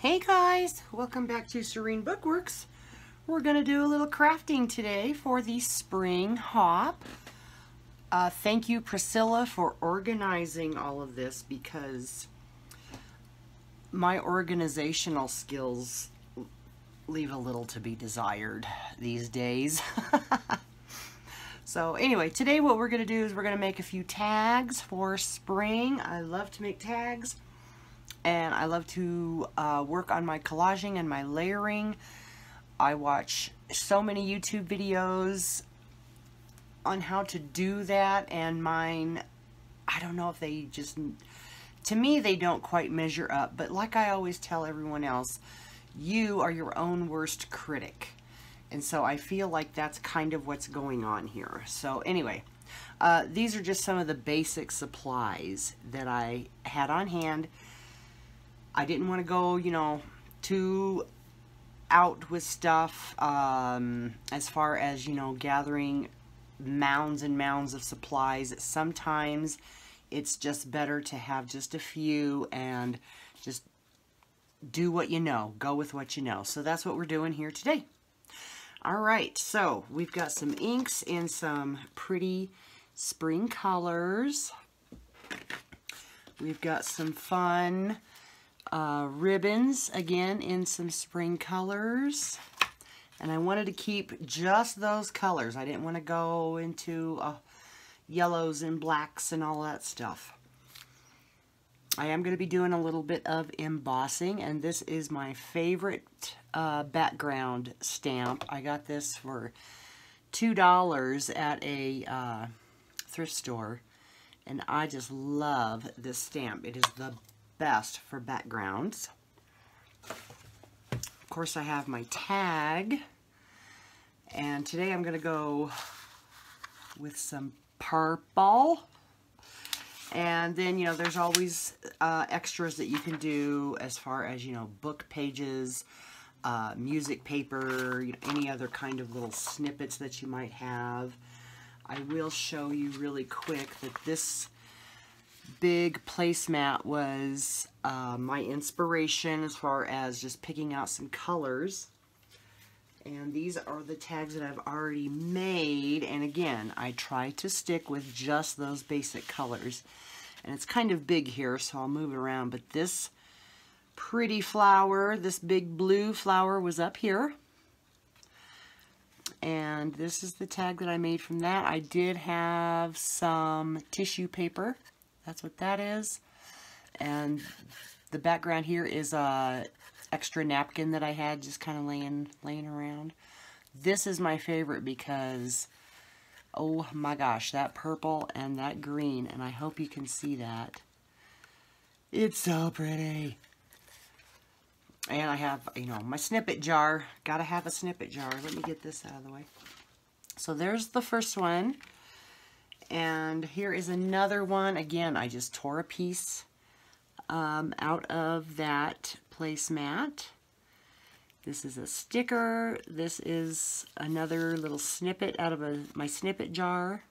Hey guys, welcome back to Serene Bookworks. We're going to do a little crafting today for the spring hop. Thank you, Priscilla, for organizing all of this because my organizational skills leave a little to be desired these days. So anyway, today what we're going to do is we're going to make a few tags for spring. I love to make tags. And I love to work on my collaging and my layering. I watch so many YouTube videos on how to do that, and mine, I don't know if they just, to me they don't quite measure up, but like I always tell everyone else, you are your own worst critic. And so I feel like that's kind of what's going on here. So anyway, these are just some of the basic supplies that I had on hand. I didn't want to go, you know, too out with stuff as far as, you know, gathering mounds and mounds of supplies. Sometimes it's just better to have just a few and just do what you know. Go with what you know. So that's what we're doing here today. All right, so we've got some inks in some pretty spring colors. We've got some fun ribbons, again, in some spring colors. And I wanted to keep just those colors. I didn't want to go into yellows and blacks and all that stuff. I am going to be doing a little bit of embossing, and this is my favorite background stamp. I got this for $2 at a thrift store, and I just love this stamp. It is the best for backgrounds. Of course, I have my tag, and today I'm going to go with some purple. And then, you know, there's always extras that you can do as far as, you know, book pages, music paper, you know, any other kind of little snippets that you might have. I will show you really quick that this big placemat was my inspiration as far as just picking out some colors. And these are the tags that I've already made. And again, I try to stick with just those basic colors. And it's kind of big here, so I'll move it around. But this pretty flower, this big blue flower, was up here. And this is the tag that I made from that. I did have some tissue paper. That's what that is. And the background here is a extra napkin that I had just kind of laying around. This is my favorite because, oh my gosh, that purple and that green, and I hope you can see that. It's so pretty. And I have, you know, my snippet jar. Gotta have a snippet jar. Let me get this out of the way. So there's the first one. And here is another one. Again, I just tore a piece out of that placemat. This is a sticker. This is another little snippet out of my snippet jar.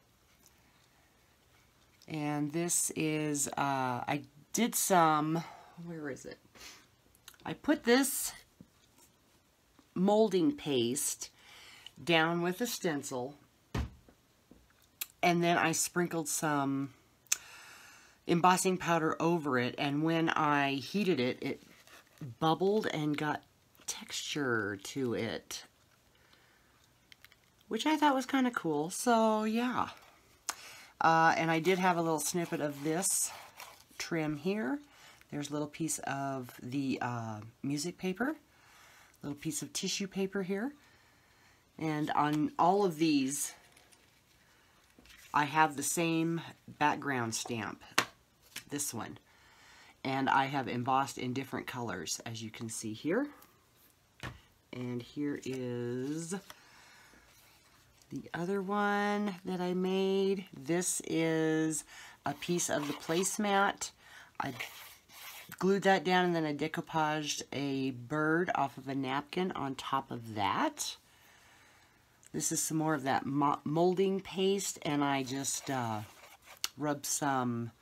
And this is, I did some, where is it? I put this molding paste down with a stencil, and then I sprinkled some embossing powder over it, and when I heated it, it bubbled and got texture to it, which I thought was kind of cool. So yeah, and I did have a little snippet of this trim here. There's a little piece of the music paper, a little piece of tissue paper here, and on all of these I have the same background stamp, this one, and I have embossed in different colors, as you can see here. And here is the other one that I made. This is a piece of the placemat. I glued that down, and then I decoupaged a bird off of a napkin on top of that. This is some more of that molding paste, and I just rubbed some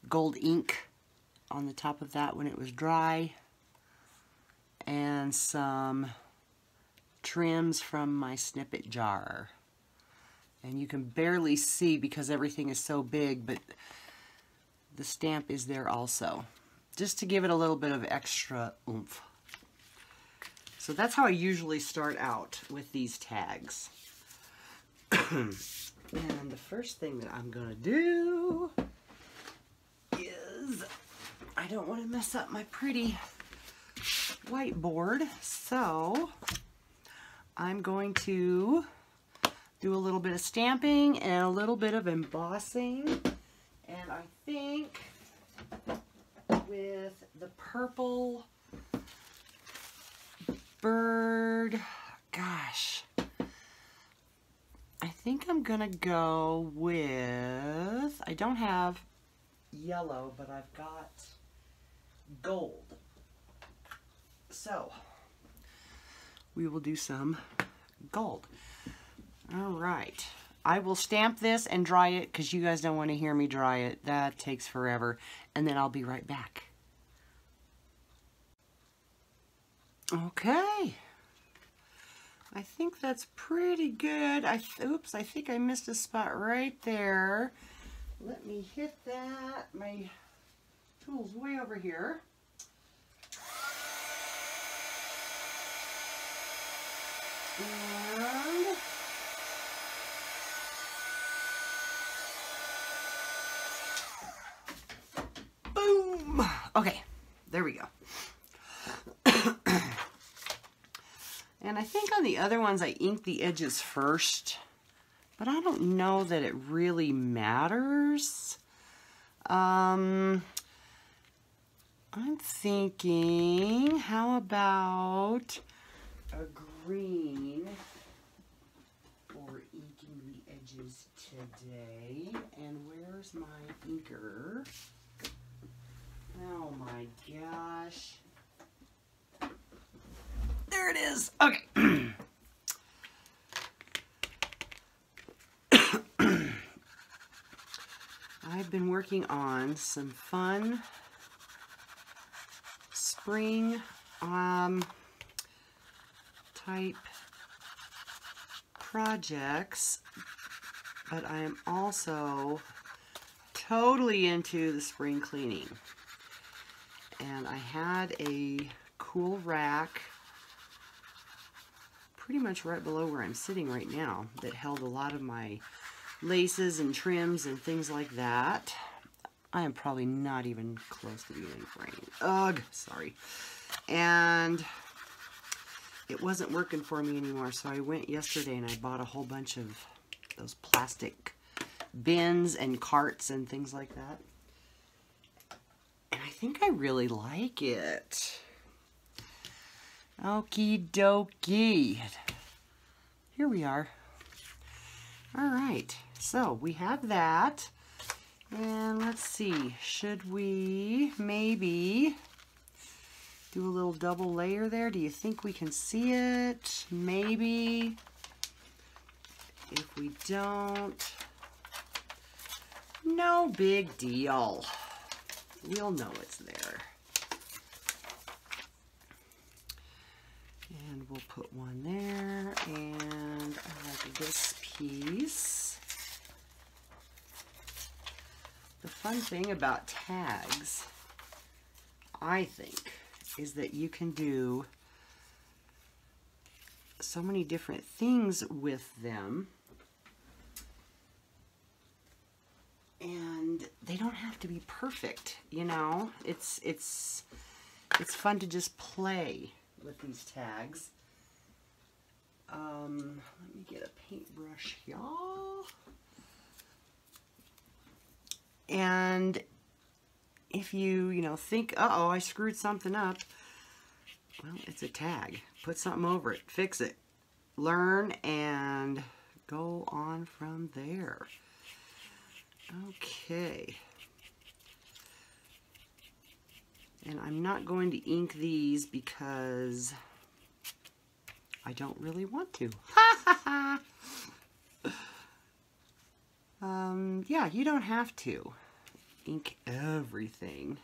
gold ink on the top of that when it was dry. and some trims from my snippet jar. And you can barely see because everything is so big, but the stamp is there also, just to give it a little bit of extra oomph. So that's how I usually start out with these tags. And the first thing that I'm going to do is, I don't want to mess up my pretty whiteboard, so I'm going to do a little bit of stamping and a little bit of embossing. And I think with the purple bird, gosh, I think I'm gonna go with, I don't have yellow, but I've got gold. So we will do some gold. All right. I will stamp this and dry it because you guys don't want to hear me dry it. That takes forever. And then I'll be right back. Okay. I think that's pretty good. Oops, I think I missed a spot right there. Let me hit that. My tool's way over here. And boom! Okay, there we go. And I think on the other ones I inked the edges first, but I don't know that it really matters. I'm thinking, how about a green for inking the edges today? And where's my inker? Oh my gosh. There it is. Okay. I've been working on some fun spring type projects, but I am also totally into the spring cleaning. And I had a cool rack pretty much right below where I'm sitting right now that held a lot of my laces and trims and things like that. I am probably not even close to being in frame. Ugh, sorry. And it wasn't working for me anymore, so I went yesterday and I bought a whole bunch of those plastic bins and carts and things like that. And I think I really like it. Okie dokie. Here we are. All right, so we have that. And let's see, should we maybe do a little double layer there? Do you think we can see it? Maybe. If we don't, no big deal. We'll know it's there. And we'll put one there, and I like this piece. The fun thing about tags, I think, is that you can do so many different things with them, and they don't have to be perfect, you know. It's fun to just play with these tags. Let me get a paintbrush, y'all. And if you think, uh-oh, I screwed something up, well, it's a tag. Put something over it, fix it, learn, and go on from there. Okay. And I'm not going to ink these because I don't really want to. Yeah, you don't have to ink everything.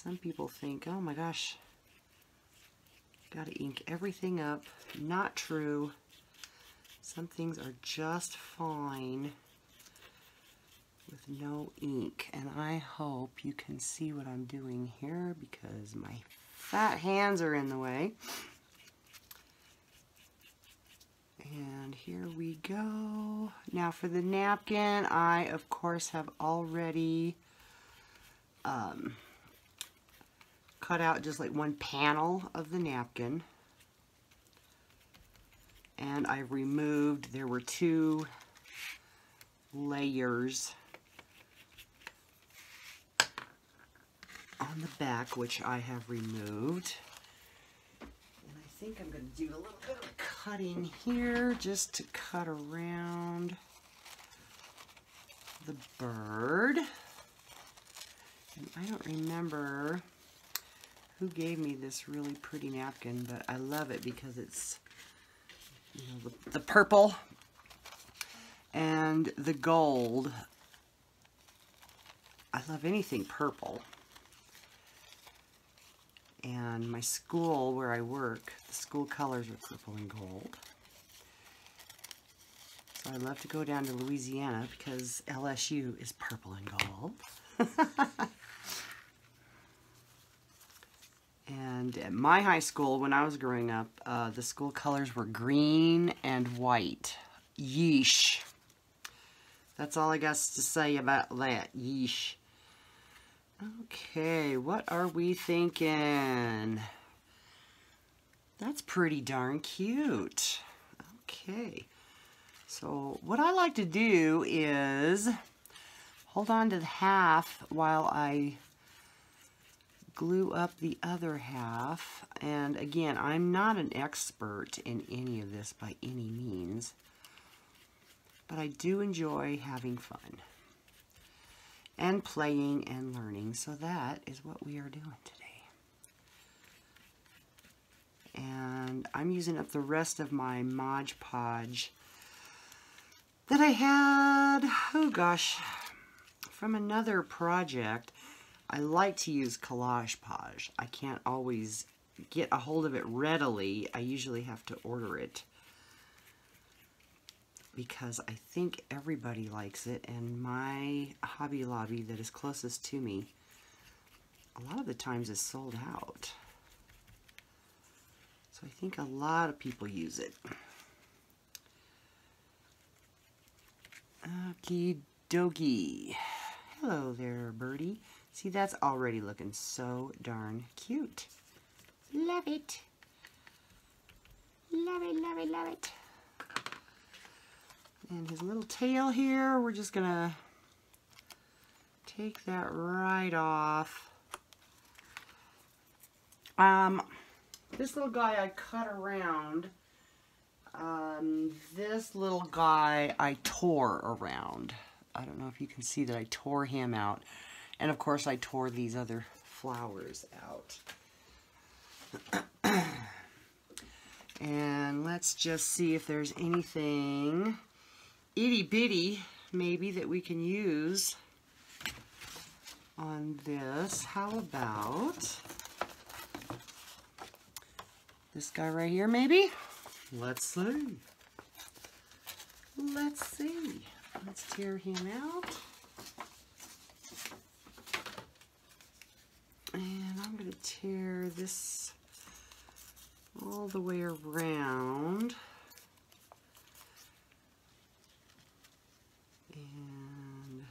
Some people think, oh my gosh, gotta ink everything up. Not true. Some things are just fine with no ink, and I hope you can see what I'm doing here because my fat hands are in the way. And here we go. Now for the napkin, I of course have already cut out just like one panel of the napkin, and I removed, there were 2 layers on the back which I have removed. And I think I'm going to do a little bit of cutting here just to cut around the bird. And I don't remember who gave me this really pretty napkin, but I love it because it's, you know, the purple and the gold. I love anything purple. And my school where I work, the school colors are purple and gold. So I love to go down to Louisiana because LSU is purple and gold. And at my high school, when I was growing up, the school colors were green and white. Yeesh. That's all I got to say about that. Yeesh. Okay, what are we thinking? That's pretty darn cute. Okay. So what I like to do is hold on to the half while I glue up the other half. And again, I'm not an expert in any of this by any means, but I do enjoy having fun and playing and learning, so that is what we are doing today. And I'm using up the rest of my Mod Podge that I had, oh gosh, from another project. I like to use Collage Podge. I can't always get a hold of it readily. I usually have to order it because I think everybody likes it, and my Hobby Lobby that is closest to me a lot of the times is sold out. So I think a lot of people use it. Okie dokie. Hello there, birdie. See, that's already looking so darn cute. Love it. Love it, love it, love it. And his little tail here, we're just gonna take that right off. This little guy I cut around. This little guy I tore around. I don't know if you can see that I tore him out. And of course I tore these other flowers out. And let's just see if there's anything itty bitty maybe that we can use on this. How about this guy right here maybe? Let's see. Let's see. Let's tear him out. And I'm going to tear this all the way around. And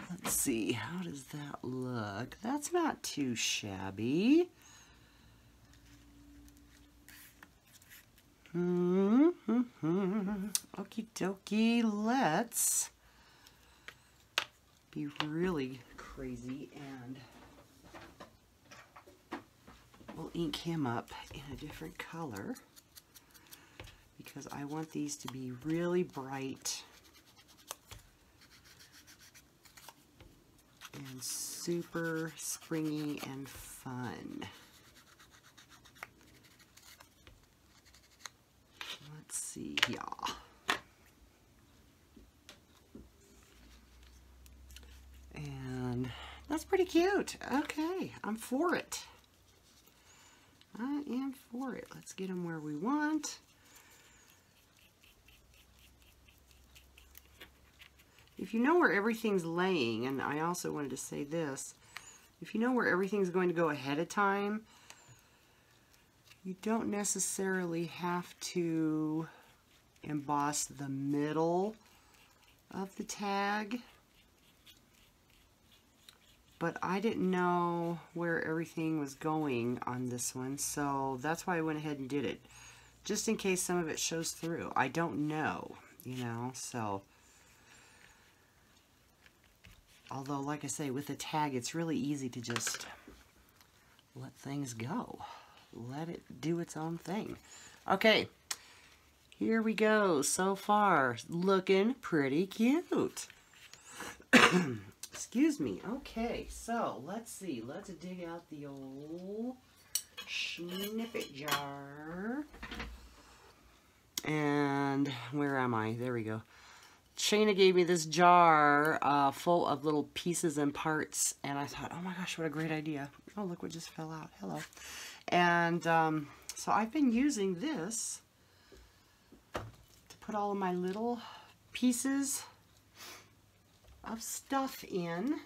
let's see, how does that look? That's not too shabby. Okie dokie, let's be really crazy and we'll ink him up in a different color because I want these to be really bright and super springy and fun. Let's see, yeah. And that's That's pretty cute. Okay, I'm for it. I am for it. Let's get them where we want. If you know where everything's laying, and I also wanted to say this, if you know where everything's going to go ahead of time, you don't necessarily have to emboss the middle of the tag. But I didn't know where everything was going on this one, so that's why I went ahead and did it. Just in case some of it shows through. I don't know, you know, so. Although, like I say, with a tag, it's really easy to just let things go. Let it do its own thing. Okay, here we go. So far, looking pretty cute. Excuse me. Okay, so let's see. Let's dig out the old snippet jar. And where am I? There we go. Shayna gave me this jar full of little pieces and parts, and I thought, oh my gosh, what a great idea. Oh, look what just fell out. Hello. And so I've been using this to put all of my little pieces of stuff in,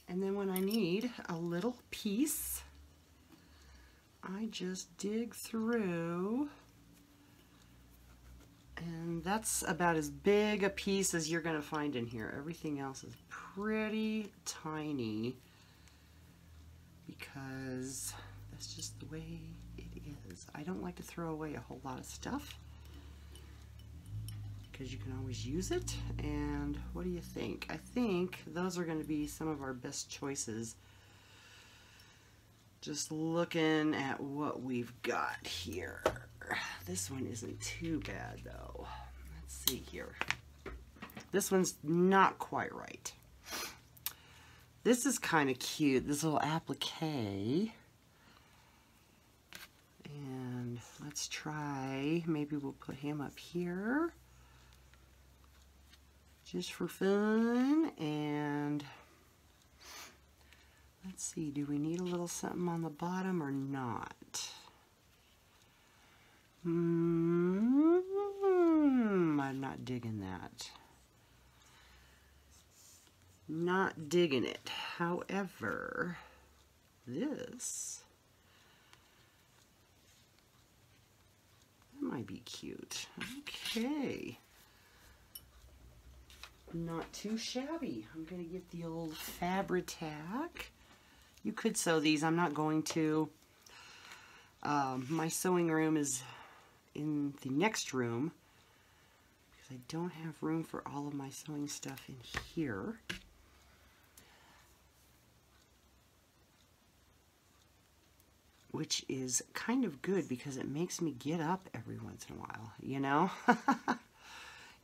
and then when I need a little piece, I just dig through, and that's about as big a piece as you're going to find in here. Everything else is pretty tiny because that's just the way it is. I don't like to throw away a whole lot of stuff, because you can always use it. And what do you think? I think those are going to be some of our best choices. Just looking at what we've got here. This one isn't too bad though. Let's see here. This one's not quite right. This is kind of cute, this little applique. And let's try, maybe we'll put him up here, just for fun. And let's see, do we need a little something on the bottom or not? I'm not digging that. Not digging it. However, this, that might be cute. Okay. Not too shabby. I'm going to get the old Fabri-Tac. You could sew these. I'm not going to. My sewing room is in the next room because I don't have room for all of my sewing stuff in here. Which is kind of good because it makes me get up every once in a while, you know?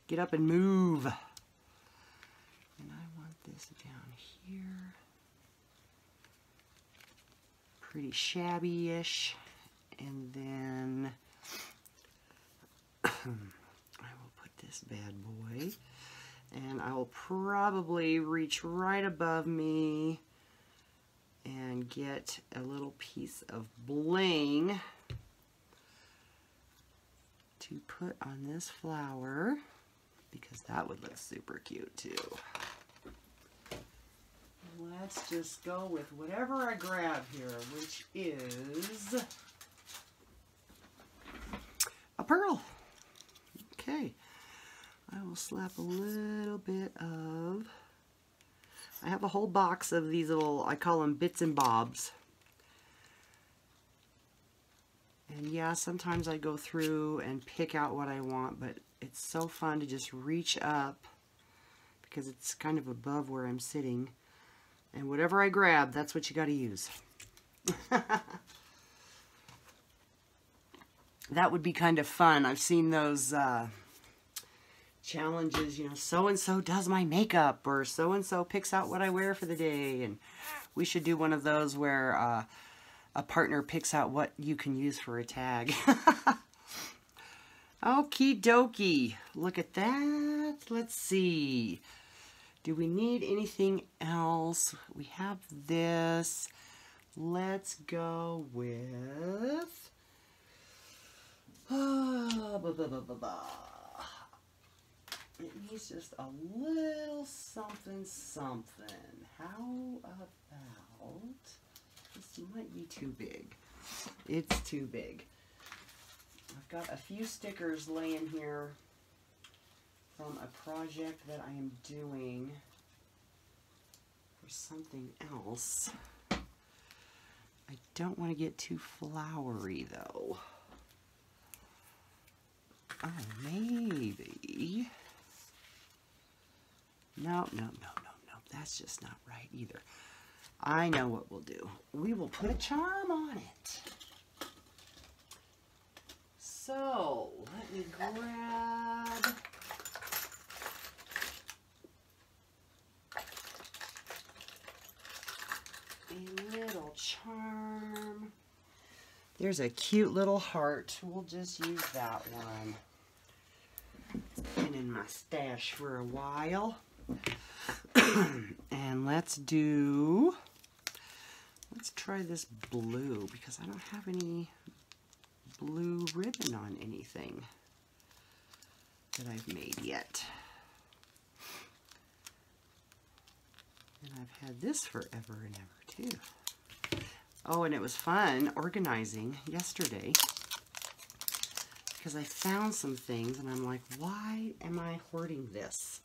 Get up and move. And I want this down here. Pretty shabby-ish. And then I will put this bad boy. And I will probably reach right above me and get a little piece of bling to put on this flower, because that would look super cute too. Let's just go with whatever I grab here, which is a pearl. Okay, I will slap a little bit of, I have a whole box of these little, I call them bits and bobs. And yeah, sometimes I go through and pick out what I want, but it's so fun to just reach up because it's kind of above where I'm sitting. And whatever I grab, that's what you got to use. That would be kind of fun. I've seen those challenges, you know, so-and-so does my makeup, or so-and-so picks out what I wear for the day. And we should do one of those where a partner picks out what you can use for a tag. Okie dokie. Look at that. Let's see. Do we need anything else? We have this. Let's go with... It needs just a little something something. How about... This might be too big. It's too big. I've got a few stickers laying here from a project that I am doing for something else. I don't want to get too flowery though. Oh, maybe. No. That's just not right either. I know what we'll do. We will put a charm on it. So, let me grab a little charm. There's a cute little heart. We'll just use that one. It's been in my stash for a while. And let's try this blue because I don't have any blue ribbon on anything that I've made yet. And I've had this forever and ever too. Oh, and it was fun organizing yesterday because I found some things and I'm like, why am I hoarding this?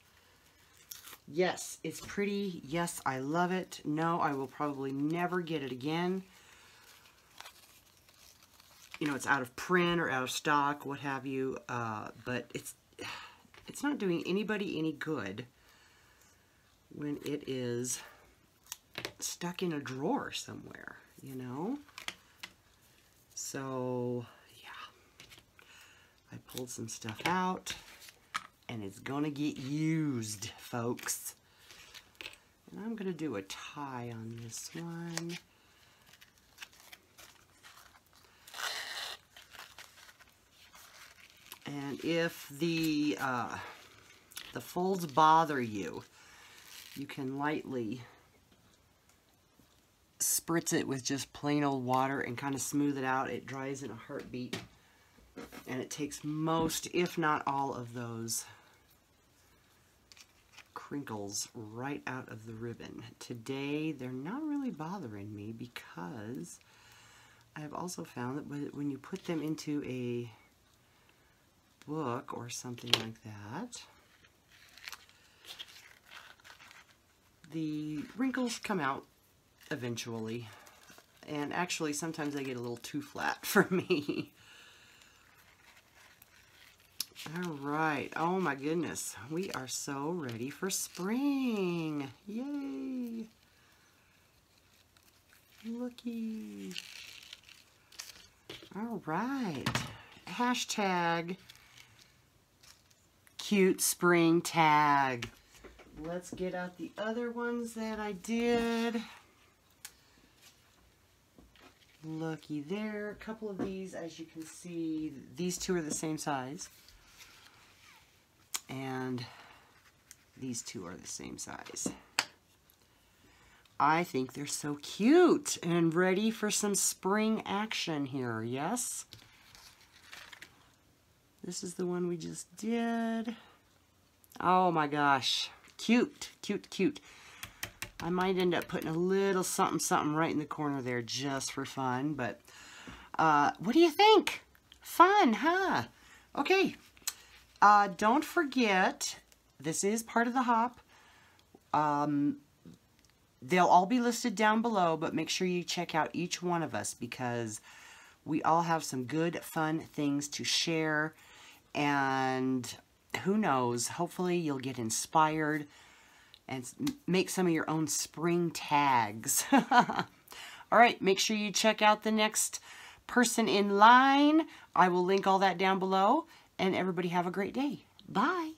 Yes, it's pretty. Yes, I love it. No, I will probably never get it again. You know, it's out of print or out of stock, what have you. But it's not doing anybody any good when it is stuck in a drawer somewhere, you know? So, yeah. I pulled some stuff out. And it's gonna get used, folks. And I'm gonna do a tie on this one. And if the folds bother you, you can lightly spritz it with just plain old water and kind of smooth it out. It dries in a heartbeat. And it takes most, if not all, of those crinkles right out of the ribbon. Today, they're not really bothering me because I've also found that when you put them into a book or something like that, the wrinkles come out eventually. And actually, sometimes they get a little too flat for me. All right. Oh my goodness. We are so ready for spring. Yay. Looky. All right. Hashtag cute spring tag. Let's get out the other ones that I did. Looky there. A couple of these, as you can see, these two are the same size. And these two are the same size. I think they're so cute and ready for some spring action here, yes? This is the one we just did. Oh my gosh. Cute, cute, cute. I might end up putting a little something, something right in the corner there just for fun, but what do you think? Fun, huh? Okay. Don't forget, this is part of the hop. They'll all be listed down below, but make sure you check out each one of us because we all have some good, fun things to share. And who knows, hopefully you'll get inspired and make some of your own spring tags. All right, make sure you check out the next person in line. I will link all that down below. And everybody have a great day. Bye.